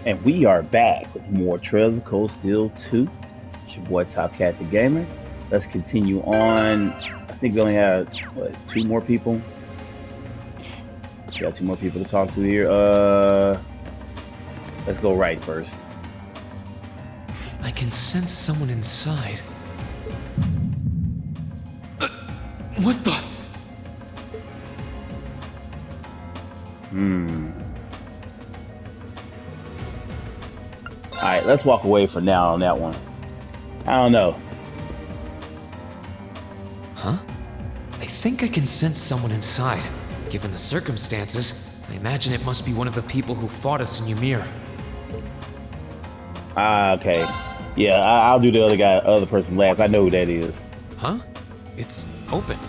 And we are back with more Trails of Cold Steel 2. It's your boy Top Cat the Gamer. Let's continue on. I think we only have two more people. Got two more people to talk to here. Let's go right first. I can sense someone inside. What the? Alright, let's walk away for now on that one. I don't know. Huh? I think I can sense someone inside. Given the circumstances, I imagine it must be one of the people who fought us in Ymir. Okay. Yeah, I'll do the other person last. I know who that is. Huh? It's open.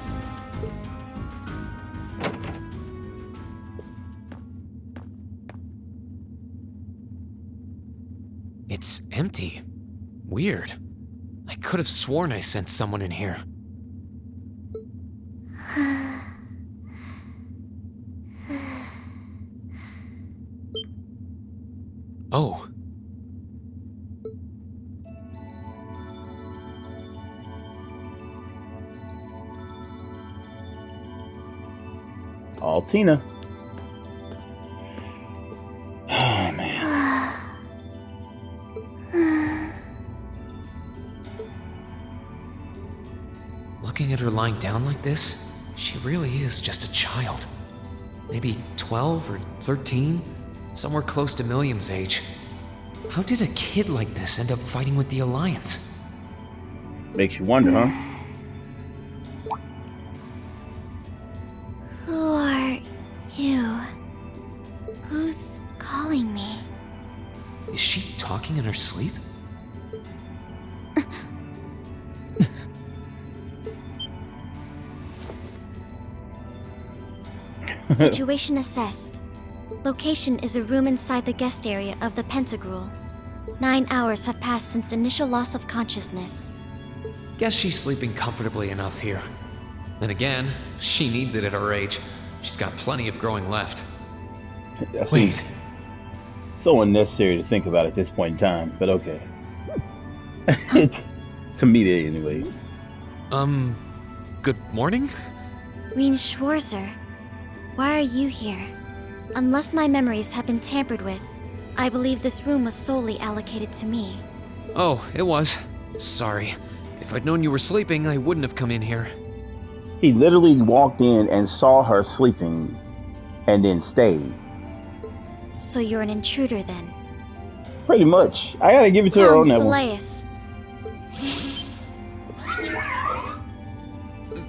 It's empty. Weird. I could have sworn I sensed someone in here. Oh. Altina. Oh, man. Looking at her lying down like this, she really is just a child. Maybe 12 or 13? Somewhere close to Milliam's age. How did a kid like this end up fighting with the Alliance? Makes you wonder, huh? Who are you? Who's calling me? Is she talking in her sleep? Situation assessed. Location is a room inside the guest area of the Pentagrul. 9 hours have passed since initial loss of consciousness. Guess she's sleeping comfortably enough here. Then again, she needs it at her age. She's got plenty of growing left. That Wait. seems so unnecessary to think about at this point in time, but okay. To me, anyway. Good morning? Reen Schwarzer, why are you here? Unless my memories have been tampered with, I believe this room was solely allocated to me. Oh, it was. Sorry. If I'd known you were sleeping, I wouldn't have come in here. He literally walked in and saw her sleeping and then stayed. So you're an intruder then? Pretty much. I gotta give it to her on that one. Soleus.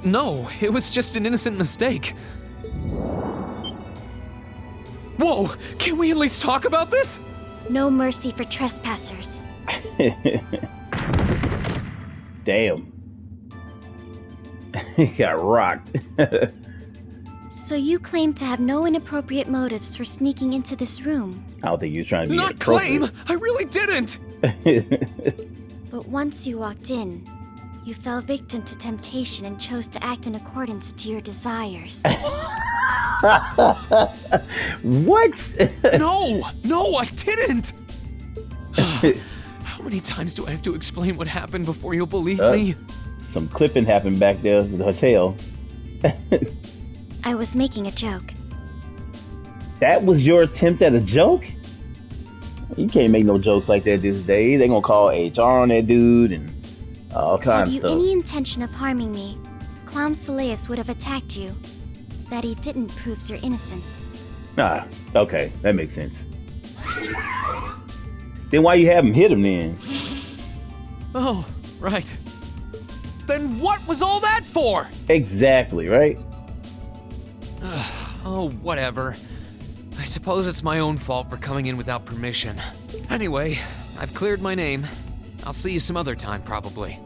No, it was just an innocent mistake. Whoa! Can we at least talk about this? No mercy for trespassers. Damn. He got rocked. So you claim to have no inappropriate motives for sneaking into this room. I don't think he was trying to be Not claim! I really didn't! But once you walked in, you fell victim to temptation and chose to act in accordance to your desires. What? No, I didn't! How many times do I have to explain what happened before you'll believe me? Some clipping happened back there at the hotel. I was making a joke. That was your attempt at a joke? You can't make no jokes like that these days. They gonna call HR on that dude and all Had kinds of you stuff. any intention of harming me, Clown Soleus would have attacked you. That he didn't proves your innocence. Ah, okay, that makes sense. Then why you haven't hit him then? Oh, right. Then what was all that for? Exactly, right? Oh, whatever. I suppose it's my own fault for coming in without permission. Anyway, I've cleared my name. I'll see you some other time, probably.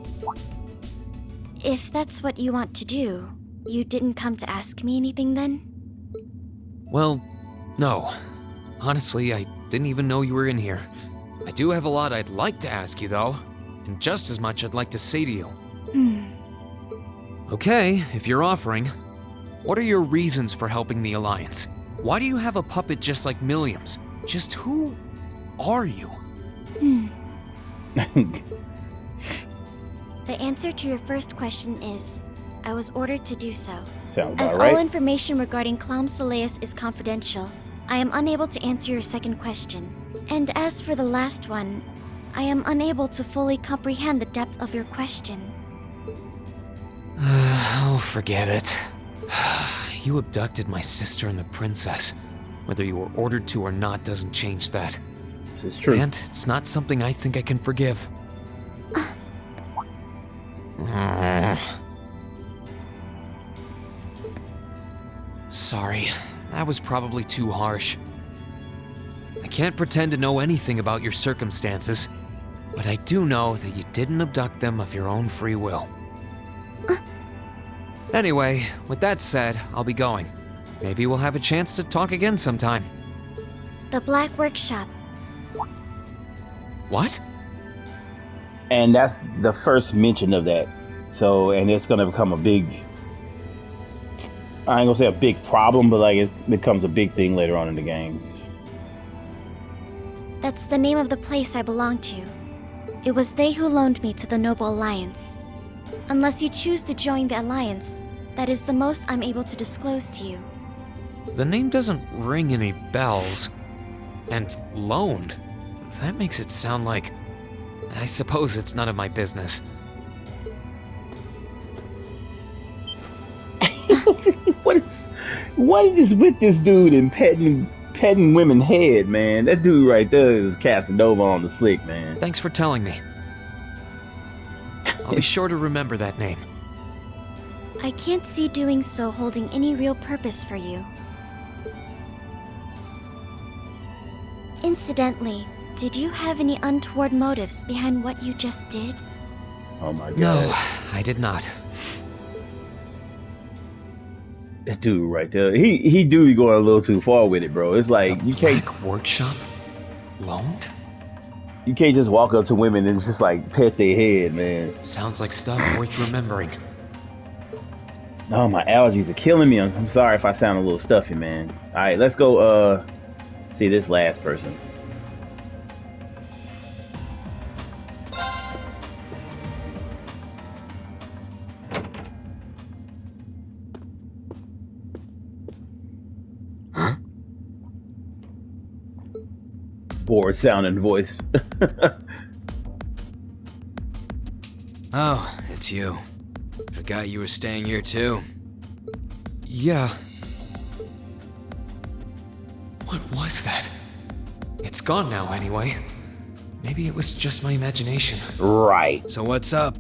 If that's what you want to do, you didn't come to ask me anything then? Well, no. Honestly, I didn't even know you were in here. I do have a lot I'd like to ask you, though, and just as much I'd like to say to you. Okay, if you're offering, what are your reasons for helping the Alliance? Why do you have a puppet just like Milliam's? Just who are you? The answer to your first question is, I was ordered to do so. Sounds As about all right. information regarding Clown Soleus is confidential, I am unable to answer your second question. And as for the last one, I am unable to fully comprehend the depth of your question. Oh, forget it. You abducted my sister and the princess. Whether you were ordered to or not doesn't change that. This is true. And it's not something I think I can forgive. Sorry, that was probably too harsh. I can't pretend to know anything about your circumstances, but I do know that you didn't abduct them of your own free will. Anyway, with that said, I'll be going. Maybe we'll have a chance to talk again sometime. The Black Workshop. What? And that's the first mention of that. So, and it's gonna become a big, I ain't gonna say a big problem, but like it becomes a big thing later on in the game. That's the name of the place I belong to. It was they who loaned me to the Noble Alliance. Unless you choose to join the Alliance, that is the most I'm able to disclose to you. The name doesn't ring any bells. And loaned? That makes it sound like... I suppose it's none of my business. What is this with this dude and petting women head, man? That dude right there is Casanova on the slick, man. Thanks for telling me. I'll be sure to remember that name. I can't see doing so holding any real purpose for you. Incidentally, did you have any untoward motives behind what you just did? Oh my god. No, I did not. That dude right there, he do be going a little too far with it, bro. It's like The you can't Black Workshop? Loaned? just walk up to women and just like pet their head, man. Sounds like stuff worth remembering. No, my allergies are killing me. I'm sorry if I sound a little stuffy, man. All right, let's go see this last person. Bored sounding voice. Oh, it's you. Forgot you were staying here too. Yeah. What was that? It's gone now anyway. Maybe it was just my imagination. Right. So what's up?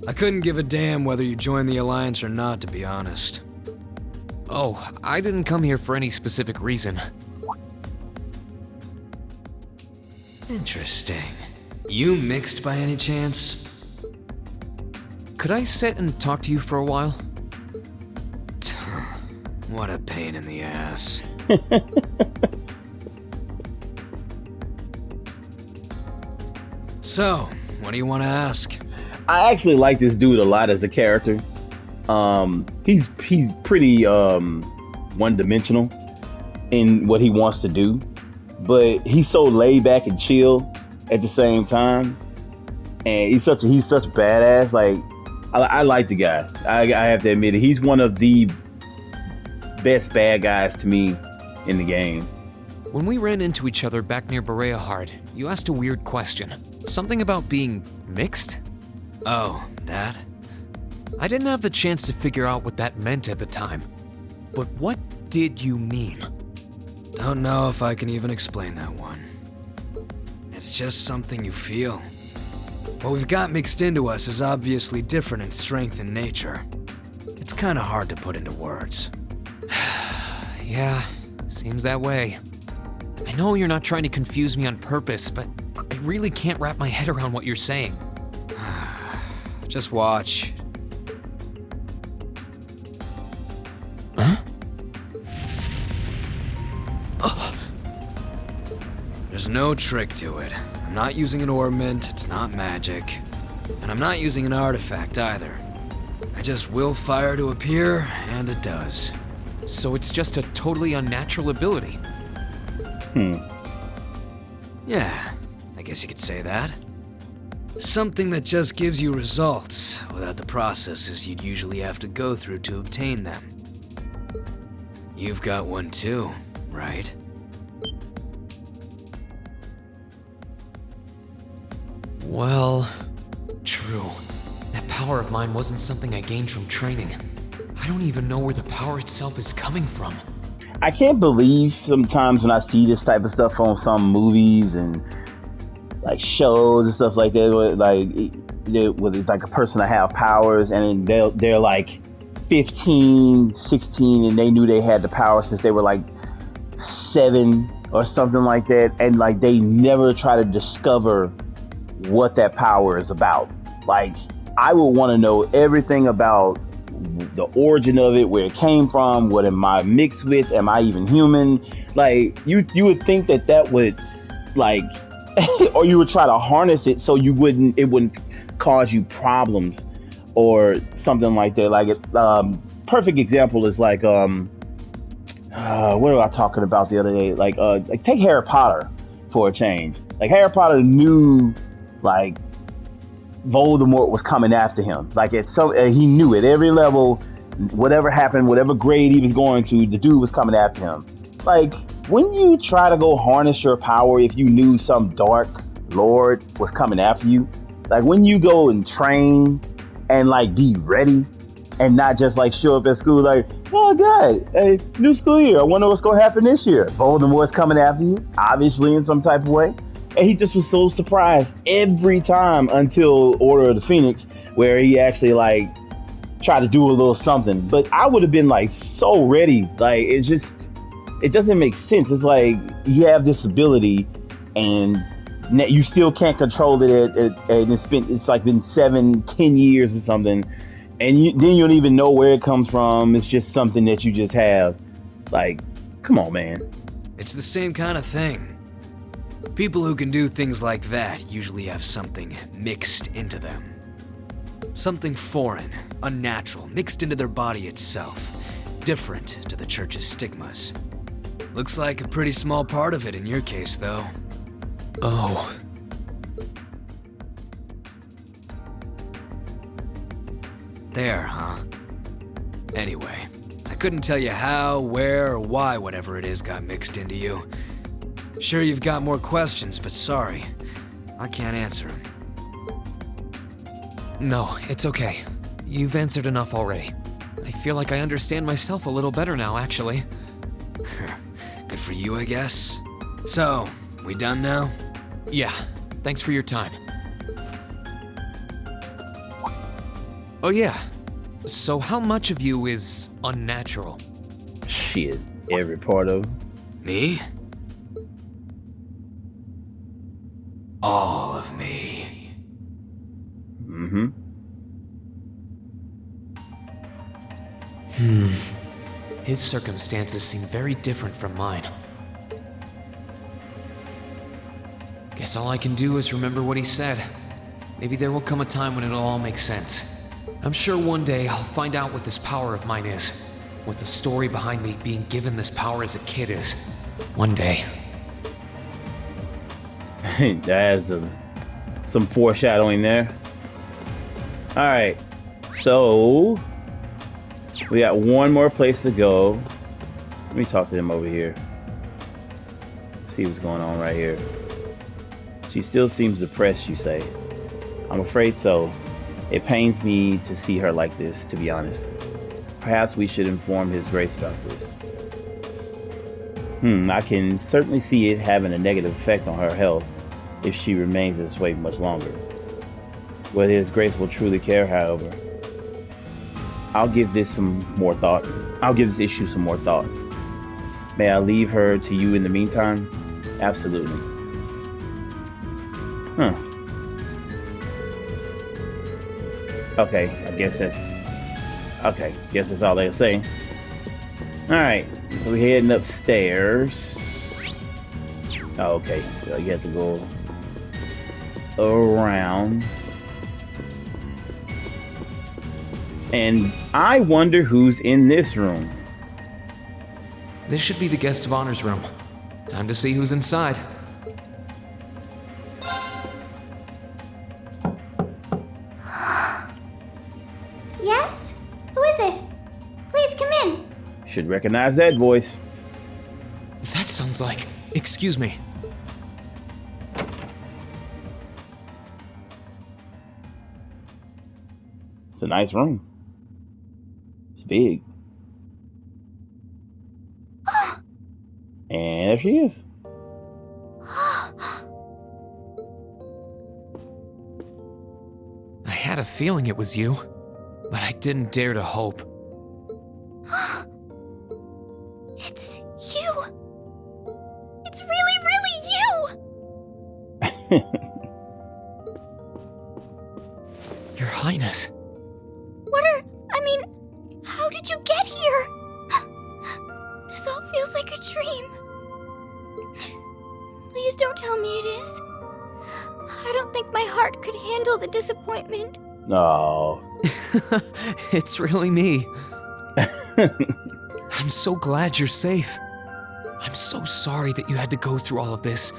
I couldn't give a damn whether you joined the Alliance or not, to be honest. Oh, I didn't come here for any specific reason. Interesting. You mixed by any chance? Could I sit and talk to you for a while? What a pain in the ass. So, what do you want to ask? I actually like this dude a lot as a character. He's pretty one-dimensional in what he wants to do, but he's so laid back and chill at the same time, and he's such a badass. Like I like the guy. I have to admit it. He's one of the best bad guys to me in the game. When we ran into each other back near Bereahard, you asked a weird question. Something about being mixed? Oh, that? I didn't have the chance to figure out what that meant at the time. But what did you mean? Don't know if I can even explain that one. It's just something you feel. What we've got mixed into us is obviously different in strength and nature. It's kind of hard to put into words. Yeah, seems that way. I know you're not trying to confuse me on purpose, but I really can't wrap my head around what you're saying. Just watch. Huh? There's no trick to it. I'm not using an ornament, it's not magic. And I'm not using an artifact either. I just will fire to appear, and it does. So it's just a totally unnatural ability. Yeah, I guess you could say that. Something that just gives you results without the processes you'd usually have to go through to obtain them. You've got one too, right? Well, true. That power of mine wasn't something I gained from training. I don't even know where the power itself is coming from. I can't believe sometimes when I see this type of stuff on some movies and like shows and stuff like that, with like a person that have powers and they're like 15, 16 and they knew they had the power since they were like 7 or something like that, and like they never try to discover what that power is about. Like, I would want to know everything about the origin of it, where it came from, what am I mixed with, am I even human? Like, you would think that would like or you would try to harness it so it wouldn't cause you problems or something like that. Like, perfect example is like what was I talking about the other day? Like take Harry Potter for a change. Like, Harry Potter knew like Voldemort was coming after him. Like, he knew at every level, whatever happened, whatever grade he was going to, the dude was coming after him. Like, when you try to go harness your power, if you knew some dark lord was coming after you, like when you go and train and like be ready and not just like show up at school like, oh god, hey, new school year, I wonder what's gonna happen this year. Voldemort's coming after you, obviously, in some type of way. And he just was so surprised every time until Order of the Phoenix, where he actually like tried to do a little something. But I would have been like so ready. Like, it doesn't make sense. It's like you have this ability and you still can't control it, and it's like been 7-10 years or something, and then you don't even know where it comes from. It's just something that you just have. Like, come on, man. It's the same kind of thing. People who can do things like that usually have something mixed into them. Something foreign, unnatural, mixed into their body itself, different to the church's stigmas. Looks like a pretty small part of it in your case, though. Oh. There, huh? Anyway, I couldn't tell you how, where, or why whatever it is got mixed into you. Sure, you've got more questions, but sorry, I can't answer them. No, it's okay. You've answered enough already. I feel like I understand myself a little better now, actually. Good for you, I guess. So, we done now? Yeah, thanks for your time. Oh yeah, so how much of you is unnatural? Shit, every part of it. Me? All of me. Mm-hmm. His circumstances seem very different from mine. Guess all I can do is remember what he said. Maybe there will come a time when it'll all make sense. I'm sure one day I'll find out what this power of mine is. What the story behind me being given this power as a kid is. One day. That's some foreshadowing there. Alright, so we got one more place to go. Let me talk to them over here. See what's going on right here. She still seems depressed, you say. I'm afraid so. It pains me to see her like this, to be honest. Perhaps we should inform His Grace about this. I can certainly see it having a negative effect on her health if she remains this way much longer. Whether His Grace will truly care, however, I'll give this some more thought. I'll give this issue some more thought. May I leave her to you in the meantime? Absolutely. Okay, guess that's all they'll say. Alright, so we're heading upstairs. Oh, okay, so you have to go around. And I wonder who's in this room. This should be the guest of honor's room. Time to see who's inside. Should recognize that voice. That sounds like. Excuse me. It's a nice room. It's big. And there she is. I had a feeling it was you, but I didn't dare to hope. It's you! It's really, really you! Your Highness. How did you get here? This all feels like a dream. Please don't tell me it is. I don't think my heart could handle the disappointment. No. It's really me. I'm so glad you're safe. I'm so sorry that you had to go through all of this.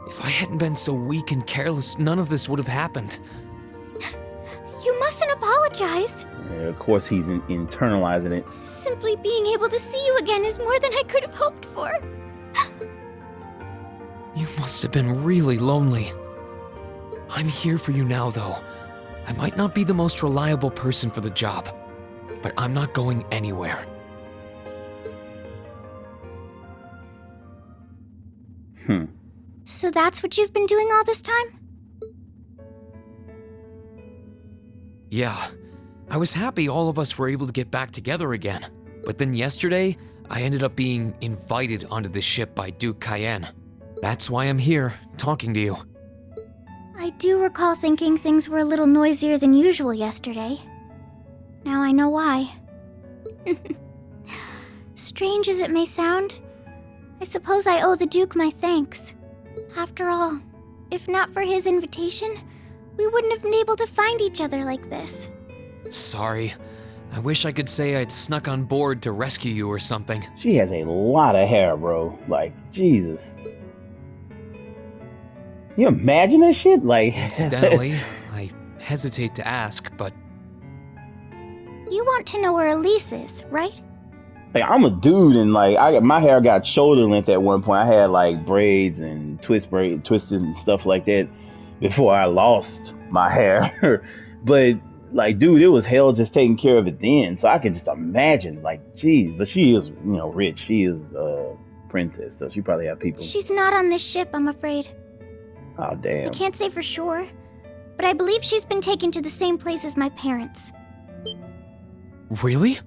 If I hadn't been so weak and careless, none of this would have happened. You mustn't apologize. Yeah, of course, he's internalizing it. Simply being able to see you again is more than I could have hoped for. You must have been really lonely. I'm here for you now, though. I might not be the most reliable person for the job, but I'm not going anywhere. So that's what you've been doing all this time? Yeah, I was happy all of us were able to get back together again. But then yesterday, I ended up being invited onto the ship by Duke Cayenne. That's why I'm here, talking to you. I do recall thinking things were a little noisier than usual yesterday. Now I know why. Strange as it may sound, I suppose I owe the Duke my thanks. After all, if not for his invitation, we wouldn't have been able to find each other like this. Sorry. I wish I could say I'd snuck on board to rescue you or something. She has a lot of hair, bro. Like, Jesus. You imagine that shit? Like, Incidentally, I hesitate to ask, but You want to know where Elise is, right? like, I'm a dude, and like, my hair got shoulder length at one point. I had like braids and twisted and stuff like that before I lost my hair. But like, dude, it was hell just taking care of it then. So I can just imagine, like, geez. But she is, rich. She is a princess, so she probably have people. She's not on this ship, I'm afraid. Oh, damn. I can't say for sure, but I believe she's been taken to the same place as my parents. really?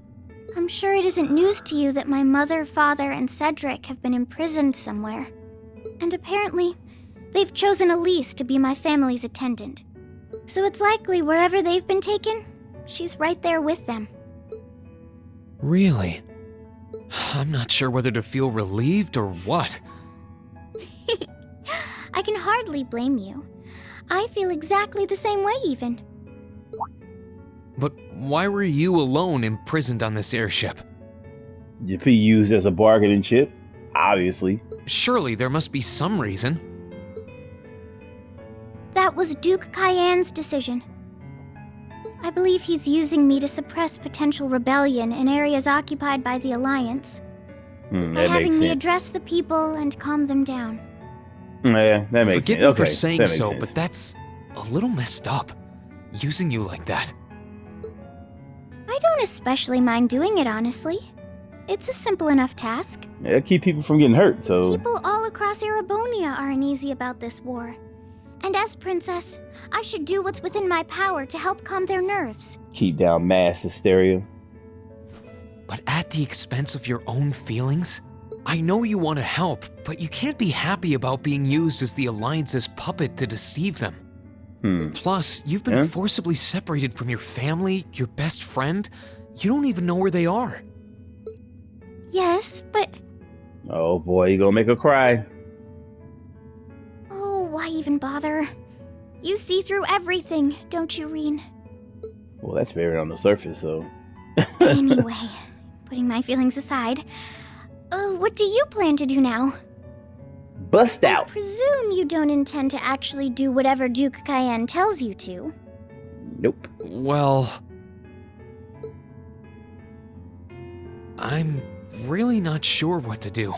I'm sure it isn't news to you that my mother, father, and Cedric have been imprisoned somewhere. And apparently, they've chosen Elise to be my family's attendant. So it's likely wherever they've been taken, she's right there with them. Really? I'm not sure whether to feel relieved or what. I can hardly blame you. I feel exactly the same way, even. But why were you alone imprisoned on this airship? You be used as a bargaining chip, obviously. Surely there must be some reason. That was Duke Cayenne's decision. I believe he's using me to suppress potential rebellion in areas occupied by the Alliance, by That makes having me sense. address the people and calm them down. Yeah, that makes Forgive sense. me Okay, for that saying makes so, sense. but that's a little messed up. Using you like that. I don't especially mind doing it, honestly. It's a simple enough task. It'll keep people from getting hurt, so People all across Erebonia are uneasy about this war. And as princess, I should do what's within my power to help calm their nerves. keep down mass hysteria. But at the expense of your own feelings? I know you want to help, but you can't be happy about being used as the Alliance's puppet to deceive them. Plus, you've been Yeah? forcibly separated from your family, your best friend. You don't even know where they are. Yes, but... Oh boy, you gonna make her cry. Oh, why even bother? You see through everything, don't you, Reen? Well, that's buried on the surface, so. Anyway, putting my feelings aside, what do you plan to do now? Bust I out. presume you don't intend to actually do whatever Duke Cayenne tells you to. Nope. Well, I'm really not sure what to do.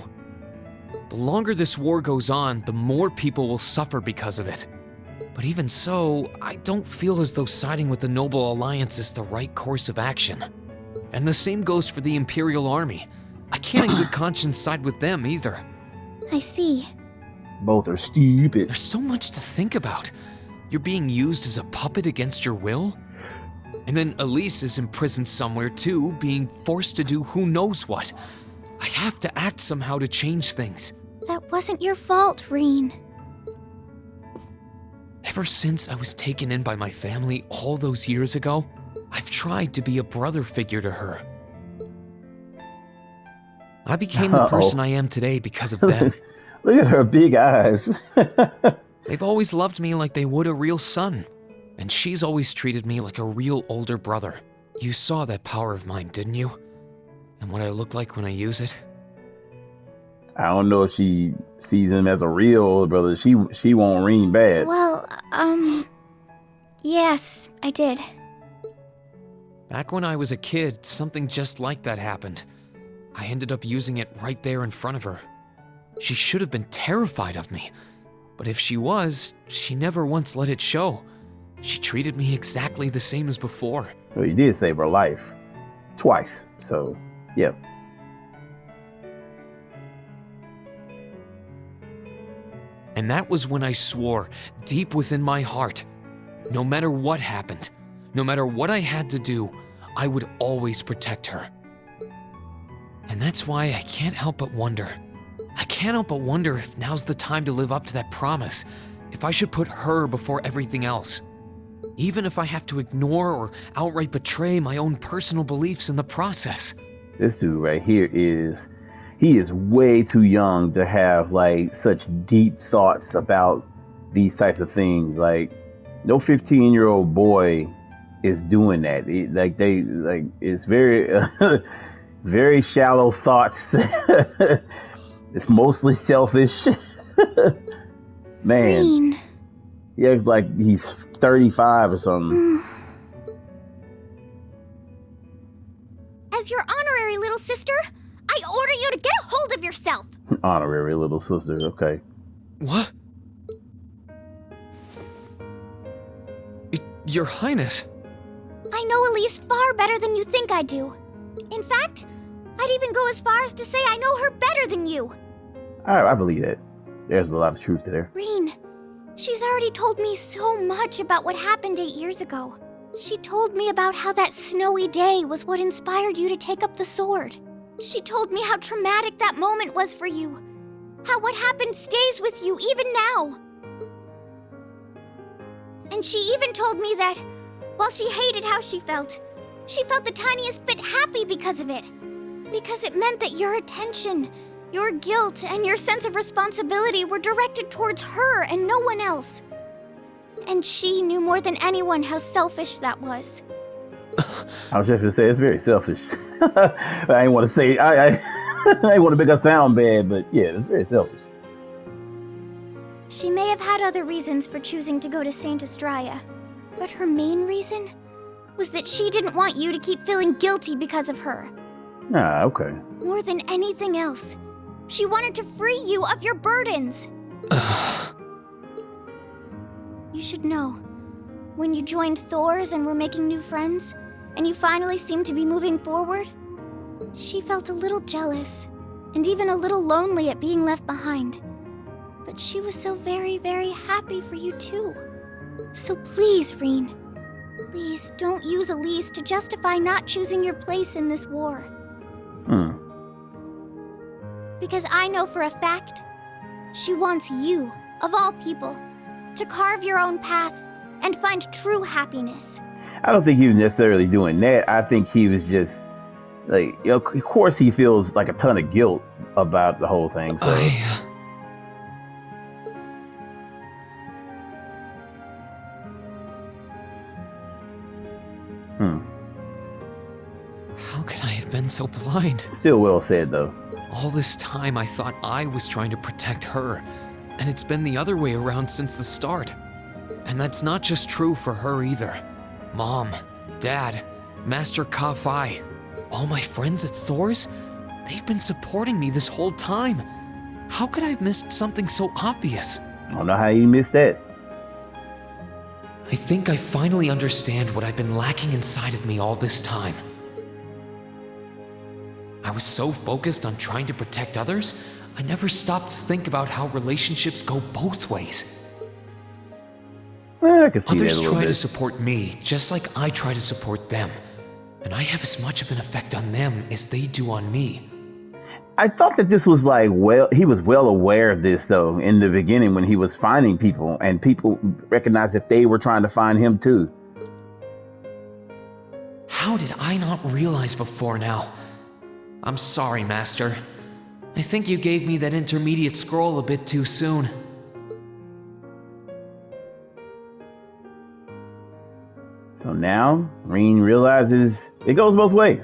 The longer this war goes on, the more people will suffer because of it. But even so, I don't feel as though siding with the Noble Alliance is the right course of action. And the same goes for the Imperial Army. I can't in good conscience side with them either. I see. Both are stupid. There's so much to think about. You're being used as a puppet against your will? And then Elise is imprisoned somewhere too, being forced to do who knows what. I have to act somehow to change things. That wasn't your fault, Reen. Ever since I was taken in by my family all those years ago, I've tried to be a brother figure to her. I became the person I am today because of them. Look at her big eyes. They've always loved me like they would a real son, and she's always treated me like a real older brother. You saw that power of mine, didn't you? And what I look like when I use it? I don't know if she sees him as a real older brother. She won't Reen bad. Well, yes, I did. Back when I was a kid, something just like that happened. I ended up using it right there in front of her. She should have been terrified of me, but if she was, she never once let it show. She treated me exactly the same as before. Well, you did save her life. Twice, so, yeah. And that was when I swore, deep within my heart, no matter what happened, no matter what I had to do, I would always protect her. And that's why I can't help but wonder. I can't help but wonder if now's the time to live up to that promise, if I should put her before everything else. Even if I have to ignore or outright betray my own personal beliefs in the process. This dude right here he is way too young to have like such deep thoughts about these types of things. Like, no 15-year-old boy is doing that. It's very very shallow thoughts. It's mostly selfish. Man, Reen. he acts like he's 35 or something. As your honorary little sister, I order you to get a hold of yourself. Honorary little sister, okay. What? Your Highness. I know Elise far better than you think I do. In fact, I'd even go as far as to say I know her better than you. I believe that. There's a lot of truth there. Reen, she's already told me so much about what happened 8 years ago. She told me about how that snowy day was what inspired you to take up the sword. She told me how traumatic that moment was for you. How what happened stays with you even now. And she even told me that, while she hated how she felt the tiniest bit happy because of it. Because it meant that your attention, your guilt, and your sense of responsibility were directed towards her and no one else. And she knew more than anyone how selfish that was. I was just gonna say it's very selfish. I didn't want to say I didn't want to make her sound bad, but yeah, it's very selfish. She may have had other reasons for choosing to go to Saint Estrella, but her main reason was that she didn't want you to keep feeling guilty because of her. Ah, okay. More than anything else, she wanted to free you of your burdens. You should know, when you joined Thor's and were making new friends, and you finally seemed to be moving forward, she felt a little jealous, and even a little lonely at being left behind. But she was so very, very happy for you too. So please, Reen, please don't use Elise to justify not choosing your place in this war. Because I know for a fact, she wants you, of all people, to carve your own path and find true happiness. I don't think he was necessarily doing that. I think he was just like, of course he feels like a ton of guilt about the whole thing. So How could I have been so blind? Still well said though. All this time I thought I was trying to protect her, and it's been the other way around since the start. And that's not just true for her either. Mom, Dad, Master Ka-Fai, all my friends at Thor's, They've been supporting me this whole time. How could I have missed something so obvious? I don't know how you missed that. I think I finally understand what I've been lacking inside of me all this time. I was so focused on trying to protect others, I never stopped to think about how relationships go both ways. I can see that a Others little try to bit. support me just like I try to support them. And I have as much of an effect on them as they do on me. I thought that this was like, well, he was well aware of this though in the beginning when he was finding people, and people recognized that they were trying to find him too. How did I not realize before now? I'm sorry, Master. I think you gave me that intermediate scroll a bit too soon. So now Rean realizes it goes both ways.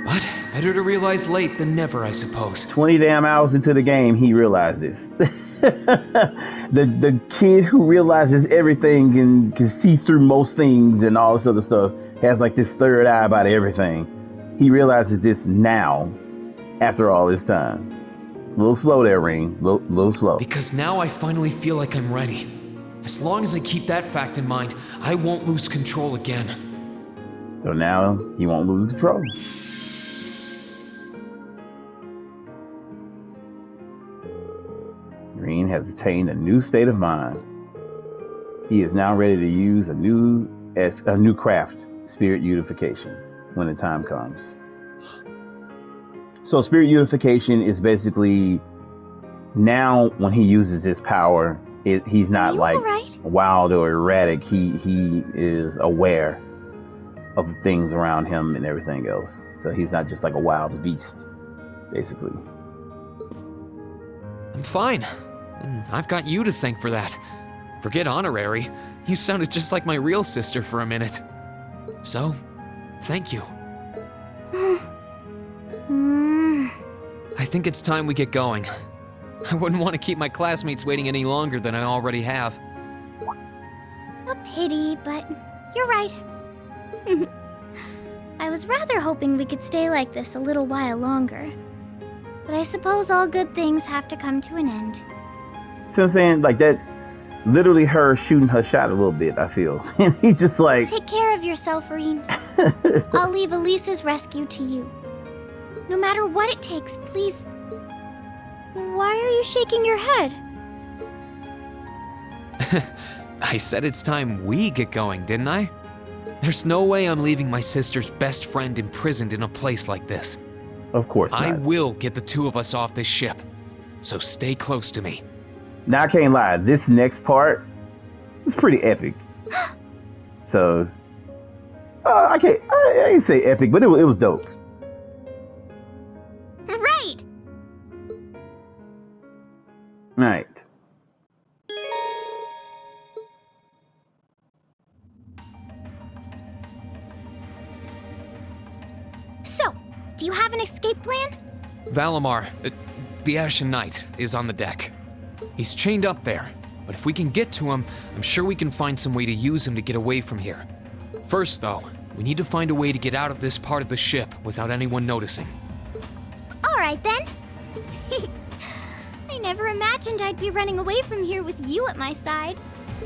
But better to realize late than never, I suppose. 20 damn hours into the game, he realized this. the kid who realizes everything and can see through most things and all this other stuff has like this third eye about everything. He realizes this now, after all this time. A little slow there, Rean. Little slow. Because now I finally feel like I'm ready. As long as I keep that fact in mind, I won't lose control again. So now he won't lose control. Rean has attained a new state of mind. He is now ready to use a new craft, spirit unification, when the time comes. So spirit unification is basically now when he uses his power, he's not like alright? wild or erratic. He is aware of things around him and everything else. So he's not just like a wild beast, basically. I'm fine. And I've got you to thank for that. Forget honorary. You sounded just like my real sister for a minute. So, thank you. I think it's time we get going. I wouldn't want to keep my classmates waiting any longer than I already have. A pity, but you're right. I was rather hoping we could stay like this a little while longer. But I suppose all good things have to come to an end. See what I'm saying? Like that, literally her shooting her shot a little bit, I feel. And he's just like, Take care of yourself, Rean. I'll leave Elise's rescue to you. No matter what it takes, please. Why are you shaking your head? I said it's time we get going, didn't I? There's no way I'm leaving my sister's best friend imprisoned in a place like this. of course not. I will get the two of us off this ship, so stay close to me. Now I can't lie, this next part is pretty epic. So, I ain't say epic, but it was dope. Right! All right. So, do you have an escape plan? Valimar, the Ashen Knight, is on the deck. He's chained up there, but if we can get to him, I'm sure we can find some way to use him to get away from here. First, though, we need to find a way to get out of this part of the ship without anyone noticing. Alright then. I never imagined I'd be running away from here with you at my side.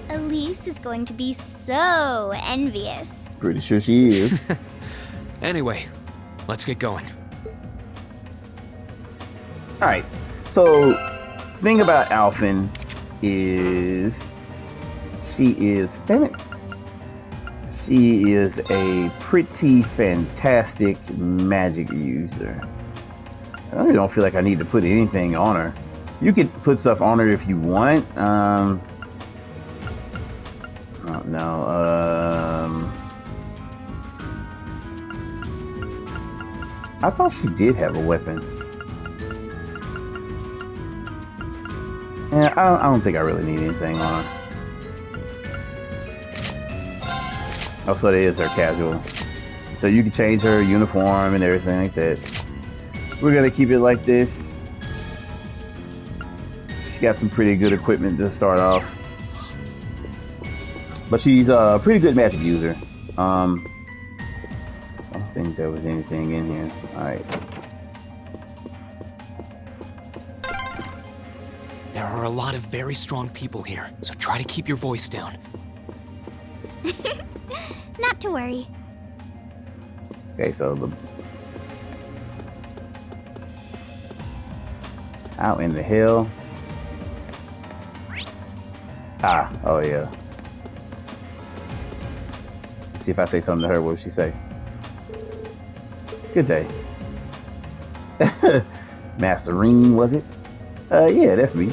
Elise is going to be so envious. Pretty sure she is. Anyway, let's get going. All right. So, thing about Alphen is she is a pretty fantastic magic user. I really don't feel like I need to put anything on her. You can put stuff on her if you want. I don't know. I thought she did have a weapon. Yeah, I don't think I really need anything on her. Oh, so it is her casual. So you can change her uniform and everything like that. We're gonna keep it like this. She got some pretty good equipment to start off. But she's a pretty good magic user. think there was anything in here. Alright. There are a lot of very strong people here, so try to keep your voice down. Not to worry. Okay, so out in the hill. Oh yeah. See if I say something to her, what would she say? Good day. Master Rean, was it? Yeah, that's me.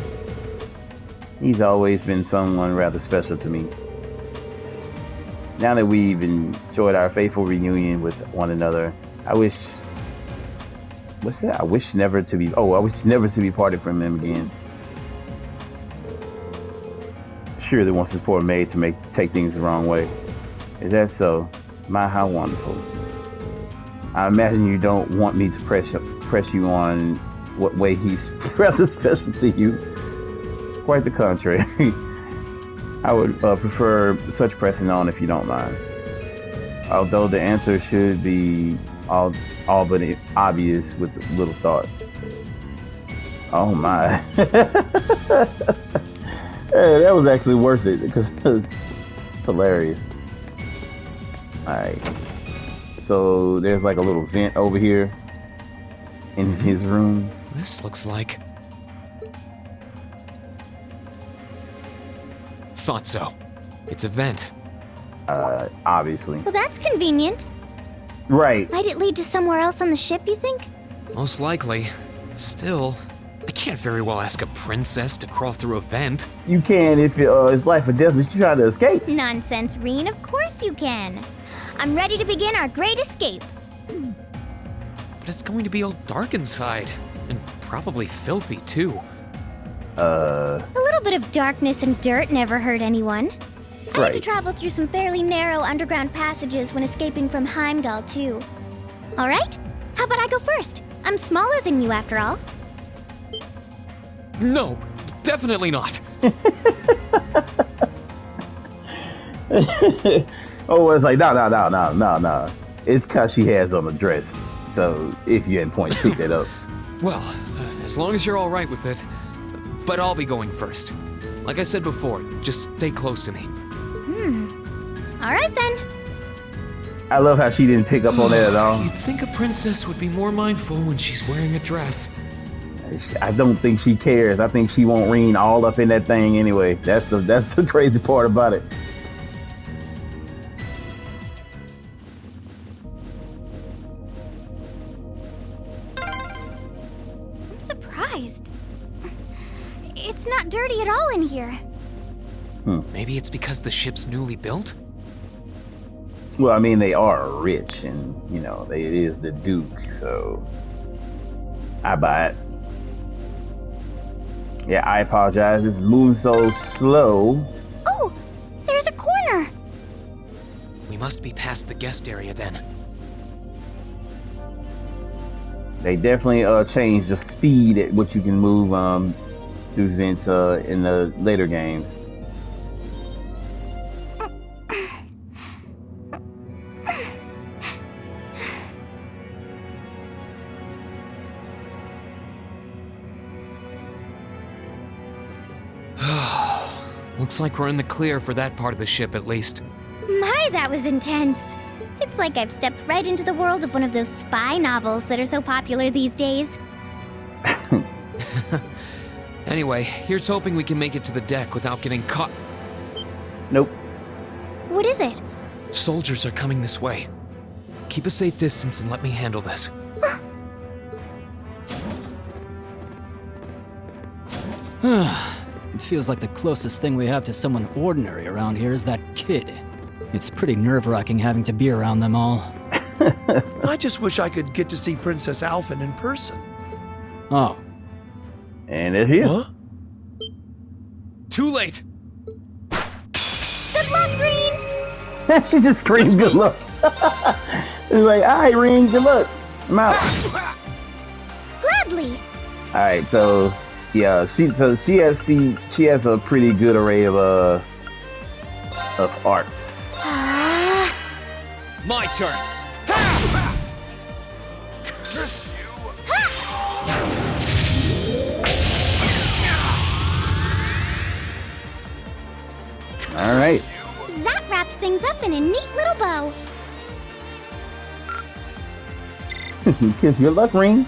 He's always been someone rather special to me. Now that we've enjoyed our faithful reunion with one another, I wish never to be parted from him again. Surely wants his poor maid to take things the wrong way. Is that so? My, how wonderful. I imagine you don't want me to press you on what way he's rather special to you. Quite the contrary. I would prefer such pressing on if you don't mind. Although the answer should be all but obvious with little thought. Oh my. Hey, that was actually worth it because it's hilarious. Alright. So there's like a little vent over here in his room. This looks like... Thought so. It's a vent. Obviously. Well, that's convenient. Right. Might it lead to somewhere else on the ship, you think? Most likely. Still, I can't very well ask a princess to crawl through a vent. You can if it's life or death, but you try to escape. Nonsense, Rean. Of course you can. I'm ready to begin our great escape. But it's going to be all dark inside. And probably filthy, too. A little bit of darkness and dirt never hurt anyone. I had to travel through some fairly narrow underground passages when escaping from Heimdall, too. All right? How about I go first? I'm smaller than you, after all. No, definitely not. Oh, it's like, no. It's because she has on a dress. So, if you hadn't pointed, pick that up. Well, as long as you're all right with it. But I'll be going first. Like I said before, just stay close to me. All right, then. I love how she didn't pick up on that at all. You'd think a princess would be more mindful when she's wearing a dress. I don't think she cares. I think she won't Rean all up in that thing anyway. That's the crazy part about it. I'm surprised. It's not dirty at all in here. Maybe it's because the ship's newly built? Well, I mean, they are rich, and it is the Duke, so I buy it. Yeah, I apologize. It's moving so slow. Oh, there's a corner. We must be past the guest area then. They definitely changed the speed at which you can move through vents in the later games. Looks like we're in the clear for that part of the ship at least. My, that was intense. It's like I've stepped right into the world of one of those spy novels that are so popular these days. Anyway, here's hoping we can make it to the deck without getting caught. Nope. What is it? Soldiers are coming this way. Keep a safe distance and let me handle this. It feels like the closest thing we have to someone ordinary around here is that kid. It's pretty nerve-wracking having to be around them all. I just wish I could get to see Princess Alphen in person. Oh. And it is. Huh? Too late! Good luck, Rean! She just screamed, good luck. It's like, all right, Rean, good luck. I'm out. Gladly. All right, so yeah, she has a pretty good array of arts. My turn! things up in a neat little bow. Good luck, Ring.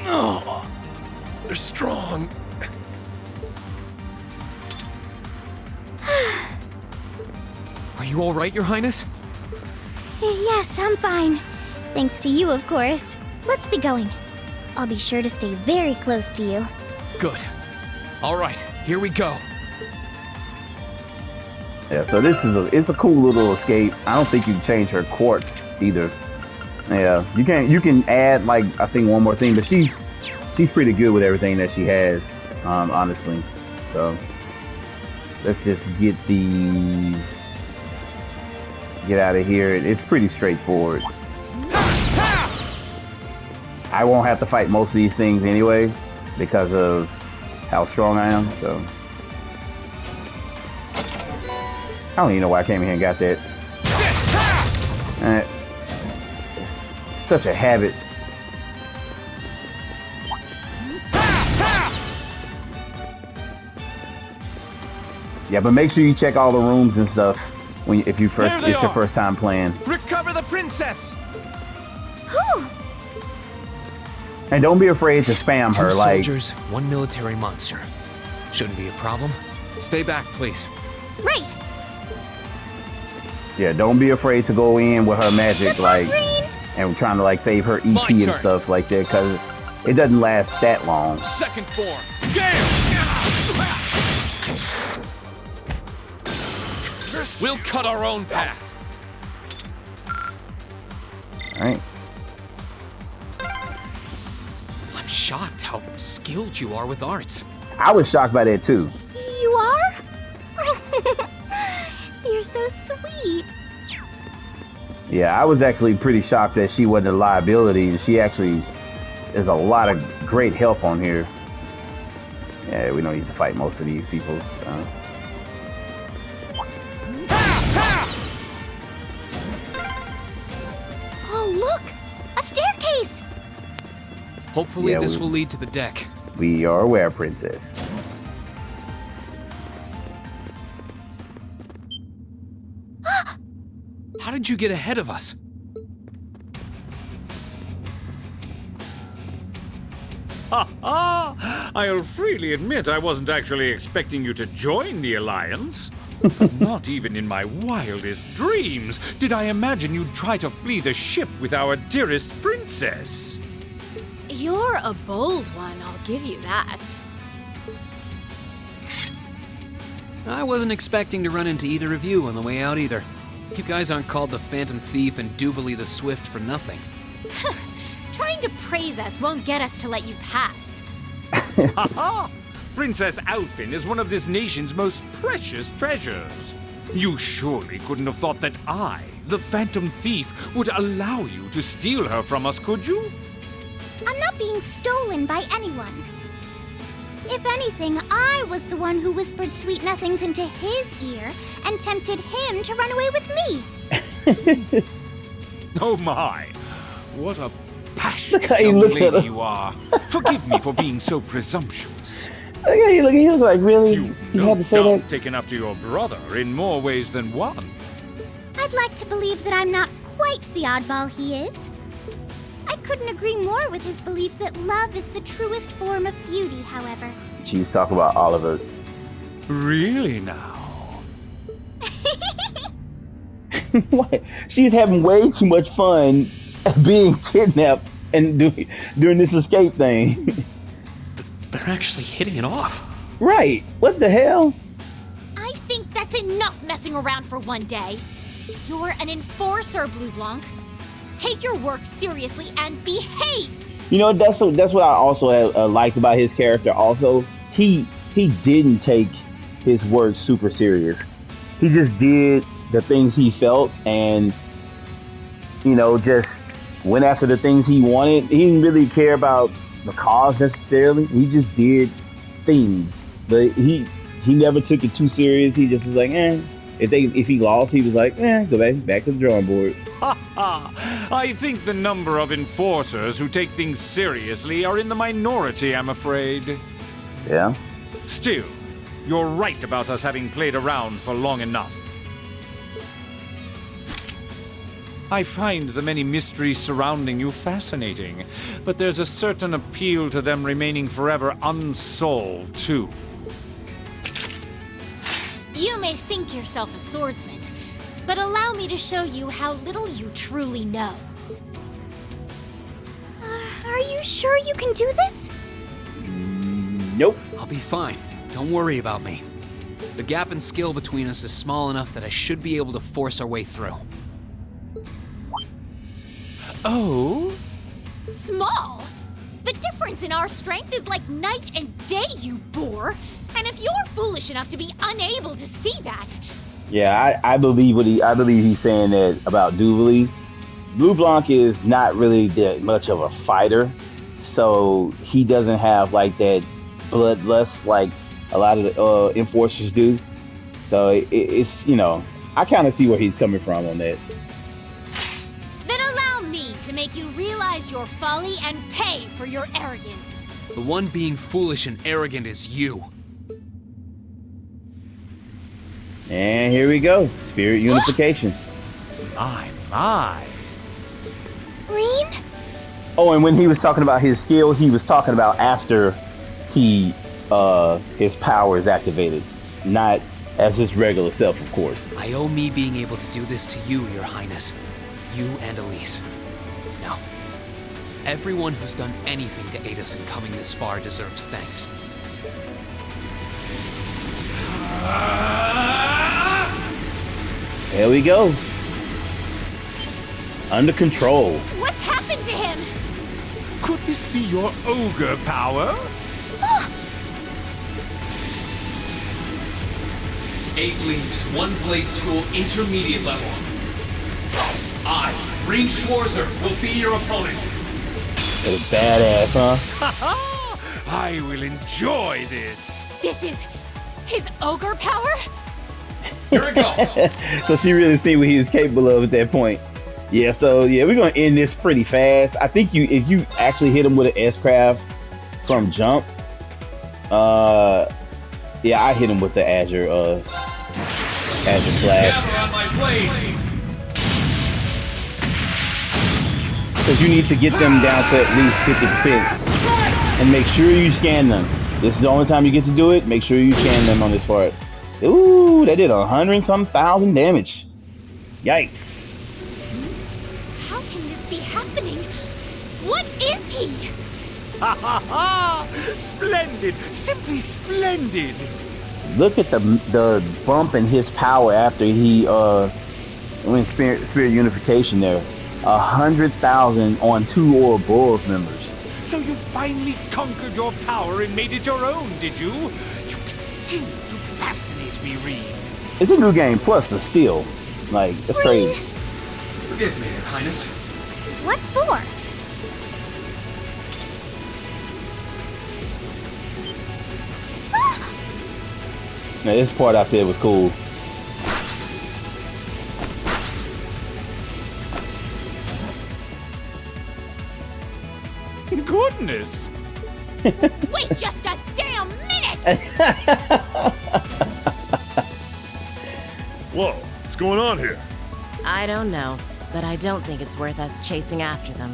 Oh, they're strong. Are you all right, Your Highness? Yes, I'm fine. Thanks to you, of course. Let's be going. I'll be sure to stay very close to you. Good. All right, here we go. Yeah, so it's a cool little escape. I don't think you can change her quartz either. Yeah, you can add like I think one more thing, but she's pretty good with everything that she has, honestly. So let's just get out of here. It's pretty straightforward. I won't have to fight most of these things anyway because of how strong I am. So I don't even know why I came here and got that. It's such a habit. Yeah, but make sure you check all the rooms and stuff if it's your first time playing. Recover the princess! Whew! And don't be afraid to spam Two her. Like, soldiers, one military monster. Shouldn't be a problem. Stay back, please. Right. yeah, don't be afraid to go in with her magic, like, Green! and trying to like save her EP My and turn. stuff like that, because it doesn't last that long. Second form! Gale! We'll cut our own path. All right. I'm shocked how skilled you are with arts. I was shocked by that too. You are? You're so sweet. Yeah, I was actually pretty shocked that she wasn't a liability, and she actually is a lot of great help on here. Yeah, we don't need to fight most of these people. Oh, look! A staircase! Hopefully Yeah, this we- will lead to the deck. We are aware, Princess. How did you get ahead of us? I'll freely admit I wasn't actually expecting you to join the Alliance. Not even in my wildest dreams did I imagine you'd try to flee the ship with our dearest princess. You're a bold one, I'll give you that. I wasn't expecting to run into either of you on the way out either. You guys aren't called the Phantom Thief and Duvalie the Swift for nothing. Trying to praise us won't get us to let you pass. Ha! Princess Alfin is one of this nation's most precious treasures. You surely couldn't have thought that I, the Phantom Thief, would allow you to steal her from us, could you? I'm not being stolen by anyone. If anything, I was the one who whispered sweet nothings into his ear and tempted him to run away with me. Oh my! What a Look passionate how he young looks at lady her. you are. Forgive me for being so presumptuous. Look at you, he was like, really? You've You no had to say doubt that? taken after your brother in more ways than one. I'd like to believe that I'm not quite the oddball he is. I couldn't agree more with his belief that love is the truest form of beauty, however. She's talking about Oliver. Really now? What? She's having way too much fun being kidnapped and doing this escape thing. They're actually hitting it off. Right. What the hell? I think that's enough messing around for one day. You're an enforcer, Blue Blanc. Take your work seriously and behave. You know, that's what I also liked about his character. Also, he didn't take his work super serious. He just did the things he felt, and just went after the things he wanted. He didn't really care about the cause necessarily. He just did things, but he never took it too serious. He just was like, if he lost, he was like, go back to the drawing board. Ha ha! I think the number of enforcers who take things seriously are in the minority, I'm afraid. Yeah. Still, You're right about us having played around for long enough. I find the many mysteries surrounding you fascinating, but there's a certain appeal to them remaining forever unsolved, too. You may think yourself a swordsman, but allow me to show you how little you truly know. Are you sure you can do this? Nope. I'll be fine. Don't worry about me. The gap in skill between us is small enough that I should be able to force our way through. Oh? Small? The difference in our strength is like night and day, you boor. And if you're foolish enough to be unable to see that, Yeah, I believe I believe he's saying that about Duvally. Blue Blanc is not really that much of a fighter, so he doesn't have like that bloodlust like a lot of the enforcers do. So it's I kind of see where he's coming from on that. then allow me to make you realize your folly and pay for your arrogance. The one being foolish and arrogant is you. And here we go, spirit unification. My. Green? Oh, and when he was talking about his skill, he was talking about after he his power is activated, not as his regular self, of course. I owe me being able to do this to you, Your Highness. You and Elise. No. Everyone who's done anything to aid us in coming this far deserves thanks. There we go. Under control. What's happened to him? Could this be your ogre power? 8 leagues, 1 blade school, intermediate level. I, Green Schwarzer, will be your opponent. That was badass, huh? I will enjoy this. This is his ogre power? Here we go. So she really seen what he was capable of at that point. Yeah, so yeah, we're gonna end this pretty fast. I think if you actually hit him with an S-Craft from jump, yeah, I hit him with the Azure Flash. Gather on my blade. Because you need to get them down to at least 50%. And make sure you scan them. This is the only time you get to do it. Make sure you scan them on this part. Ooh, that did 100-some-thousand damage. Yikes. How can this be happening? What is he? Ha ha ha! Splendid! Simply splendid! Look at the bump in his power after he went spirit unification there. 100,000 on 2 Ouroboros members. So you finally conquered your power and made it your own, did you? You continue to fascinate me, Reed. It's a new game plus, but still, like, it's crazy. Forgive me, Your Highness. What for? Now, this part I said was cool. Goodness! Wait just a damn minute! Whoa, what's going on here? I don't know, but I don't think it's worth us chasing after them.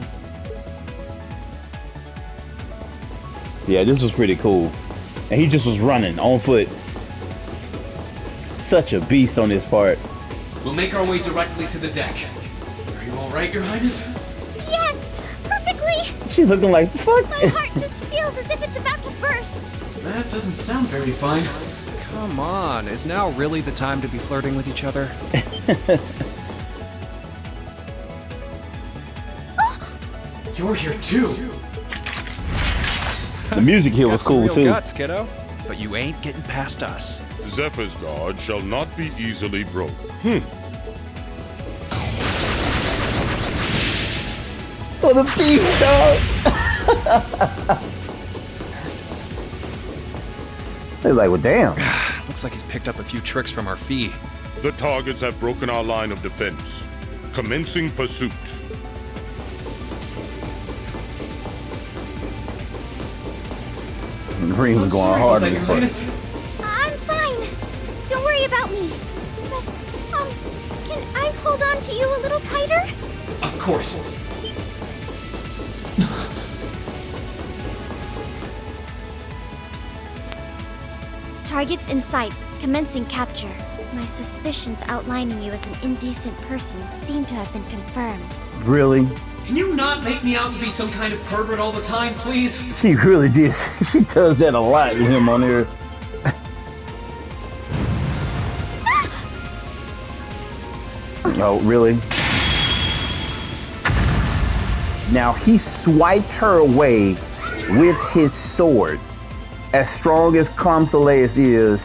Yeah, this was pretty cool. And he just was running on foot. Such a beast on this part. We'll make our way directly to the deck. Are you all right, Your Highness? Yes! Perfectly! She's looking like, the fuck? My heart just feels as if it's about to burst. That doesn't sound very fine. Come on, is now really the time to be flirting with each other? You're here too. The music here was Got some cool real too. guts, kiddo. But you ain't getting past us. Zephyr's guard shall not be easily broken. For the beast, dog! They're like, well, damn. Looks like he's picked up a few tricks from our fee. The targets have broken our line of defense. Commencing pursuit. Green was going Sorry hard about on that, this Your part. Highness. I'm about me. But, can I hold on to you a little tighter? Of course. Targets in sight, commencing capture. My suspicions outlining you as an indecent person seem to have been confirmed. Really? Can you not make me out to be some kind of pervert all the time, please? She really did. She does that a lot with him on here. Oh, really? Now he swiped her away with his sword. As strong as Kamsaleus is,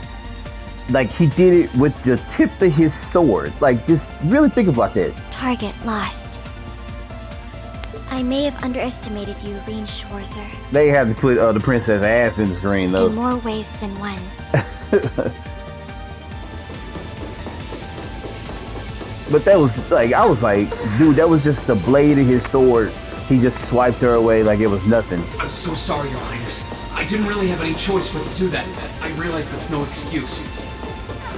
like he did it with the tip of his sword. Like, just really think about that. Target lost. I may have underestimated you, Rean Schwarzer. They had to put the princess ass in the screen though. In more ways than one. But that was like, I was like, dude, that was just the blade of his sword. He just swiped her away like it was nothing. I'm so sorry, Your Highness. I didn't really have any choice but to do that. I realize that's no excuse.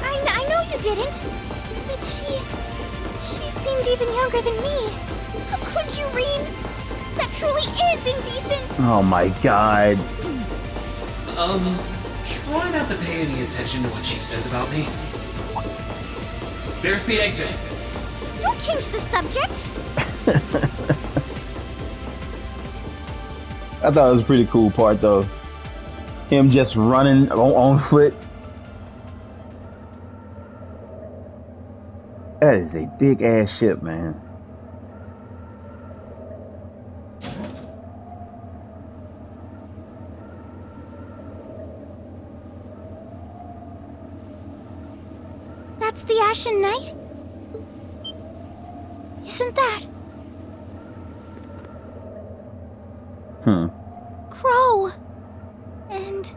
I know you didn't. But she seemed even younger than me. How could you, Rean? That truly is indecent. Oh my god. Try not to pay any attention to what she says about me. There's the exit. Don't change the subject. I thought it was a pretty cool part though. Him just running on foot. That is a big ass ship, man. That's the Ashen Knight? Isn't that? Crow. And...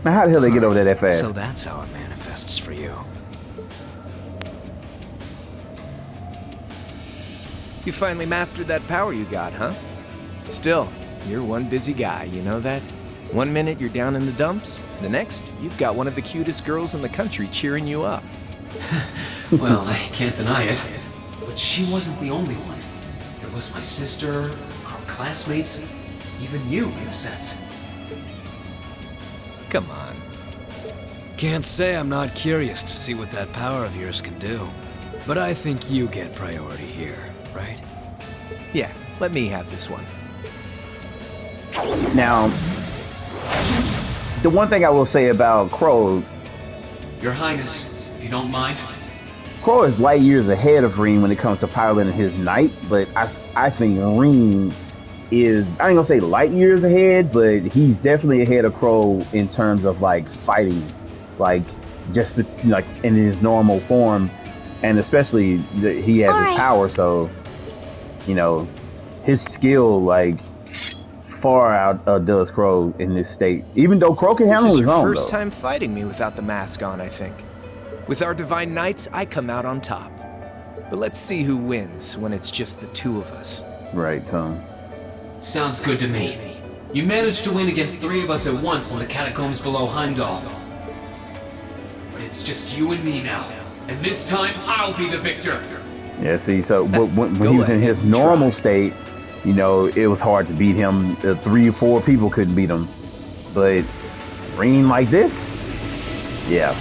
Now how the hell they get over there that fast? So that's how it manifests for you. You finally mastered that power you got, huh? Still, you're one busy guy, you know that? One minute you're down in the dumps, the next, you've got one of the cutest girls in the country cheering you up. Well, I can't deny it. But she wasn't the only one. There was my sister, our classmates, even you in a sense. Come on. Can't say I'm not curious to see what that power of yours can do. But I think you get priority here, right? Yeah, let me have this one. Now, the one thing I will say about Crow, Your Highness, if you don't mind. Crow is light years ahead of Rean when it comes to piloting his knight, but I think Rean is, I ain't gonna say light years ahead, but he's definitely ahead of Crow in terms of like fighting, like just like in his normal form, and especially he has his power, so you know his skill like far outdoes Crow in this state. Even though Crow can handle his own. This is your first time fighting me without the mask on, I think. With our divine knights, I come out on top. But let's see who wins when it's just the two of us. Right, Tom. Sounds good to me. You managed to win against 3 of us at once in the catacombs below Heimdall. But it's just you and me now. And this time, I'll be the victor. Yeah, see, so when he was in his normal state, you know, it was hard to beat him. 3 or 4 people couldn't beat him. But Rean like this? Yeah,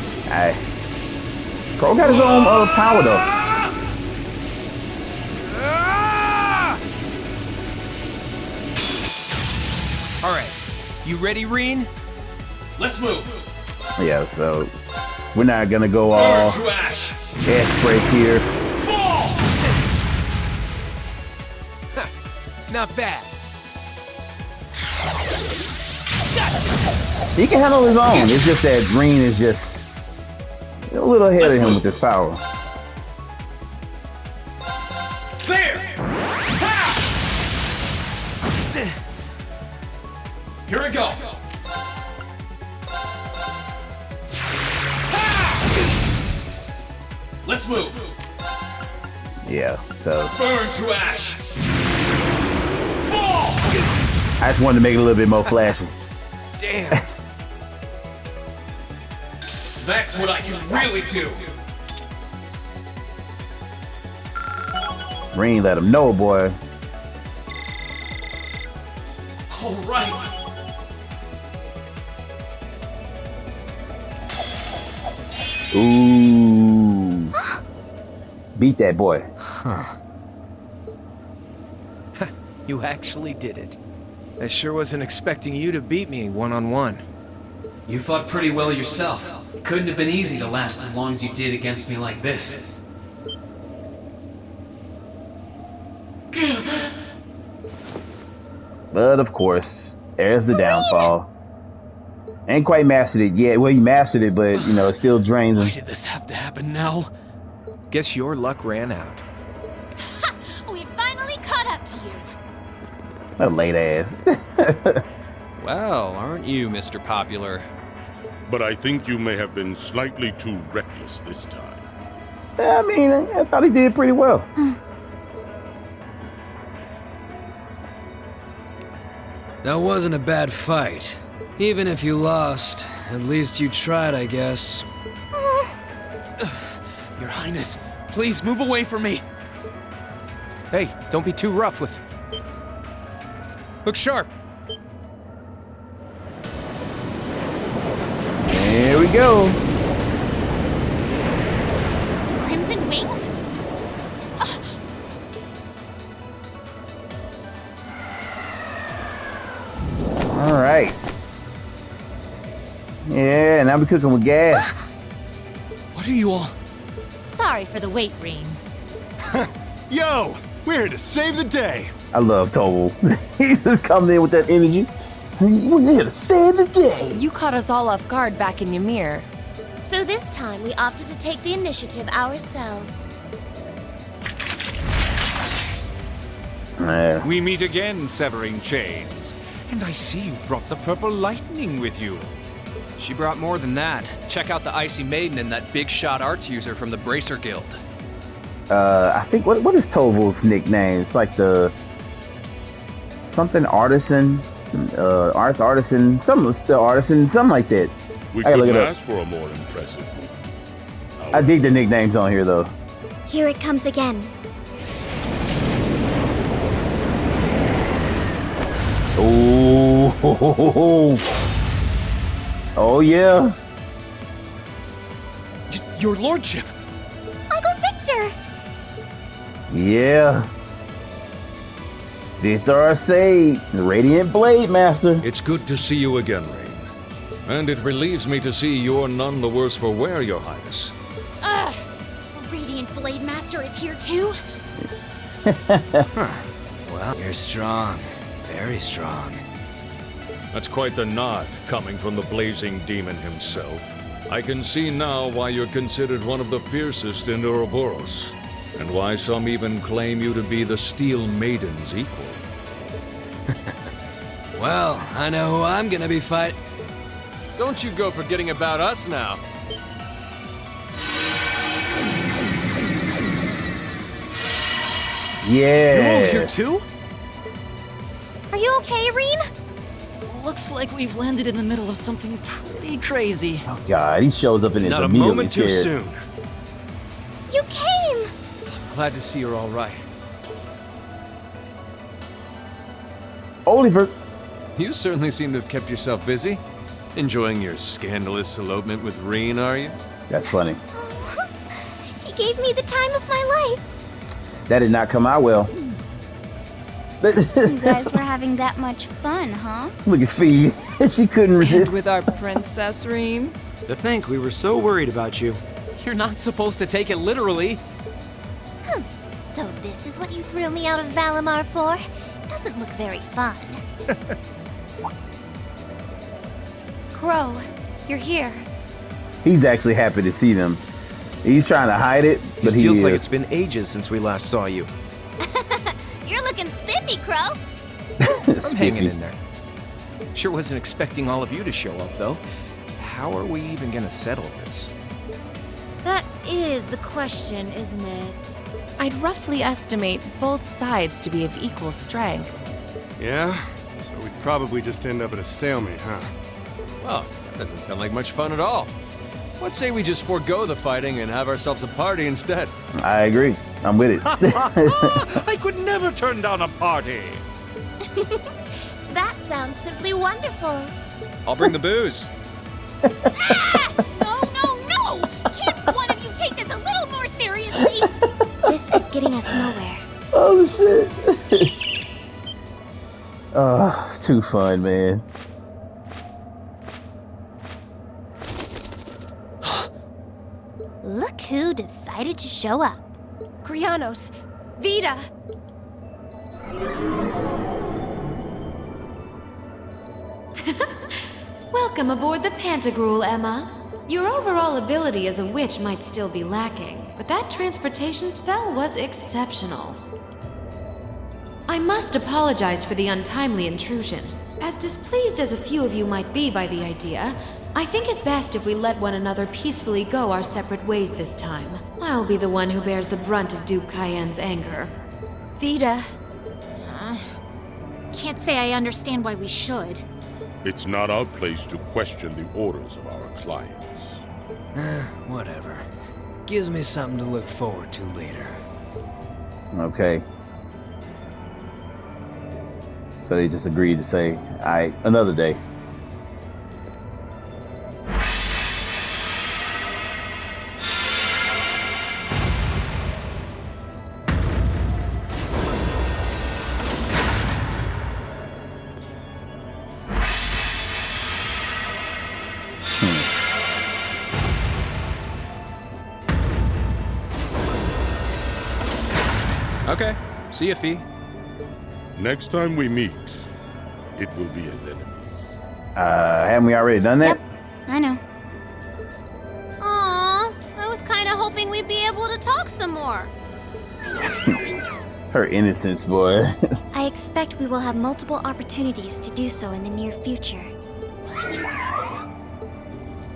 Crow got his own power though. All right, you ready, Rean? Let's move. Yeah, so we're not gonna go all to ash. Ass break here. Fall! Not bad. He can handle his own. It's just that Rean is just a little ahead of him with his power. There! Here we go. Let's move. Yeah, so Burn to ash. Fall! I just wanted to make it a little bit more flashy. Damn. That's what I can really do. Ring let him know, boy. All right. Ooh. Beat that boy. Huh. You actually did it. I sure wasn't expecting you to beat me one-on-one. You fought pretty well yourself. Couldn't have been easy to last as long as you did against me like this. But of course, there's the downfall. Ain't quite mastered it yet. Well, he mastered it, but you know, it still drains him. Why did this have to happen now? Guess your luck ran out. Ha! We finally caught up to you. A late ass. Well, aren't you, Mr. Popular? But I think you may have been slightly too reckless this time. I mean, I thought he did pretty well. That wasn't a bad fight. Even if you lost, at least you tried, I guess. Your Highness, please move away from me. Hey, don't be too rough with... Look sharp. Here we go. Crimson Wings? All right. Yeah, now we cooking with gas. What are you all? Sorry for the wait, Rean. Yo, we're here to save the day. I love Total. He just comes in with that energy. We're here to save the day. You caught us all off guard back in Ymir. So this time we opted to take the initiative ourselves. We meet again, severing chains. And I see you brought the purple lightning with you. She brought more than that. Check out the Icy Maiden and that big shot arts user from the Bracer Guild. I think what is Toval's nickname? It's like the something artisan, arts artisan, something still artisan, something like that. We I gotta look couldn't it up. ask for a more impressive group. I dig the nicknames on here though. Here it comes again. Oh, oh yeah. Your lordship. Uncle Victor! Yeah. Victor Arcade, the Radiant Blade Master. It's good to see you again, Rain. And it relieves me to see you're none the worse for wear, Your Highness. Ugh! The Radiant Blade Master is here too? Well, you're strong. Very strong. That's quite the nod, coming from the blazing demon himself. I can see now why you're considered one of the fiercest in Ouroboros, and why some even claim you to be the Steel Maiden's equal. Well, I know who I'm gonna be fight. Don't you go forgetting about us now. Yeah. You're all here too? Are you okay, Rean? Looks like we've landed in the middle of something pretty crazy. Oh God, he shows up in his Not a immediately moment too scared. soon. You came! Glad to see you're all right. Oliver. You certainly seem to have kept yourself busy. Enjoying your scandalous elopement with Reen, are you? That's funny. He gave me the time of my life. That did not come out well. You guys were having that much fun, huh? Look at Fee. She couldn't resist. With our princess, Reem. To think we were so worried about you. You're not supposed to take it literally. So this is what you threw me out of Valimar for? Doesn't look very fun. Crow, you're here. He's actually happy to see them. He's trying to hide it, but It feels like is. it's been ages since we last saw you. You're looking spiffy, Crow. I'm hanging in there. Sure wasn't expecting all of you to show up, though. How are we even gonna settle this? That is the question, isn't it? I'd roughly estimate both sides to be of equal strength. Yeah? So we'd probably just end up at a stalemate, huh? Well, that doesn't sound like much fun at all. Let's say we just forego the fighting and have ourselves a party instead. I agree. I'm with it. I could never turn down a party. That sounds simply wonderful. I'll bring the booze. No, no, no! Can't one of you take this a little more seriously? This is getting us nowhere. Oh shit. Oh, it's too fun, man. Look who decided to show up. Krianos, Vita. Welcome aboard the Pantagruel, Emma. Your overall ability as a witch might still be lacking, but that transportation spell was exceptional. I must apologize for the untimely intrusion. As displeased as a few of you might be by the idea, I think it best if we let one another peacefully go our separate ways this time. I'll be the one who bears the brunt of Duke Cayenne's anger. Vita. Can't say I understand why we should. It's not our place to question the orders of our clients. Whatever. Gives me something to look forward to later. Okay. So they just agreed to say, alright, another day. Okay. See ya, Fee. Next time we meet, it will be as enemies. Haven't we already done that? Yep, I know. Aww, I was kind of hoping we'd be able to talk some more. Her innocence, boy. I expect we will have multiple opportunities to do so in the near future.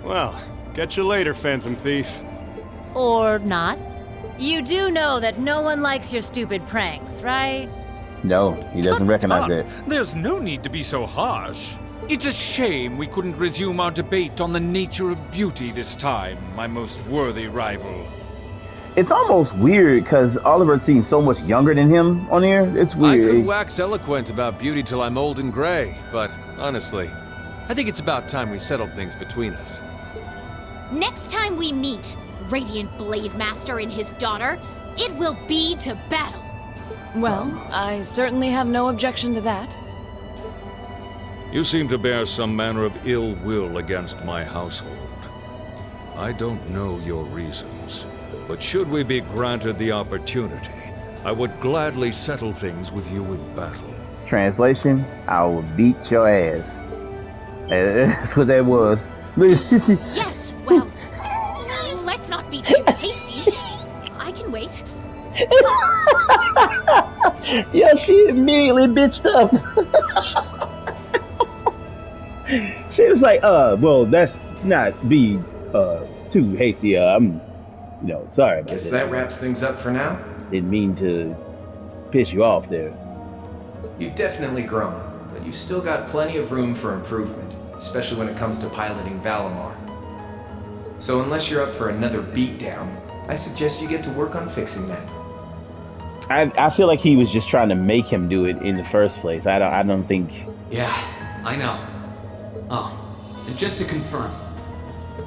Well, catch you later, Phantom Thief. Or not. You do know that no one likes your stupid pranks, right? No, he doesn't recognize Tut, that. There's no need to be so harsh. It's a shame we couldn't resume our debate on the nature of beauty this time, my most worthy rival. It's almost weird because Oliver seems so much younger than him on here. It's I weird. could wax eloquent about beauty till I'm old and gray, but honestly, I think it's about time we settled things between us. Next time we meet, Radiant Blade Master and his daughter, it will be to battle. Well, I certainly have no objection to that. You seem to bear some manner of ill will against my household. I don't know your reasons, but should we be granted the opportunity, I would gladly settle things with you in battle. Translation, I will beat your ass. That's what that was. Yes, well, let's not be too hasty. I can wait. Yeah, she immediately bitched up. She was like, well, that's not be too hasty. I'm, sorry about Guess that. that wraps things up for now. Didn't mean to piss you off there. You've definitely grown, but you've still got plenty of room for improvement, especially when it comes to piloting Valimar. So unless you're up for another beatdown, I suggest you get to work on fixing that. I feel like he was just trying to make him do it in the first place. I don't think. Yeah, I know. Oh, and just to confirm,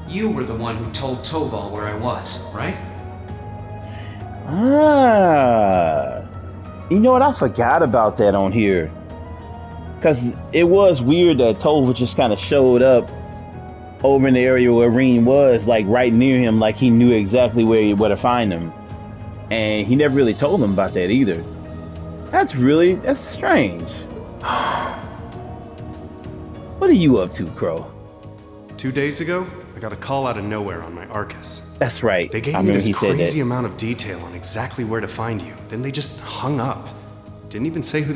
you were the one who told Toval where I was, right? You know what? I forgot about that on here. Because it was weird that Toval just kind of showed up over in the area where Rean was, like right near him, like he knew exactly where to find him. And he never really told him about that either. That's strange. What are you up to, Crow? 2 days ago, I got a call out of nowhere on my Arcus. That's right. They gave me this crazy amount of detail on exactly where to find you. Then they just hung up. Didn't even say who they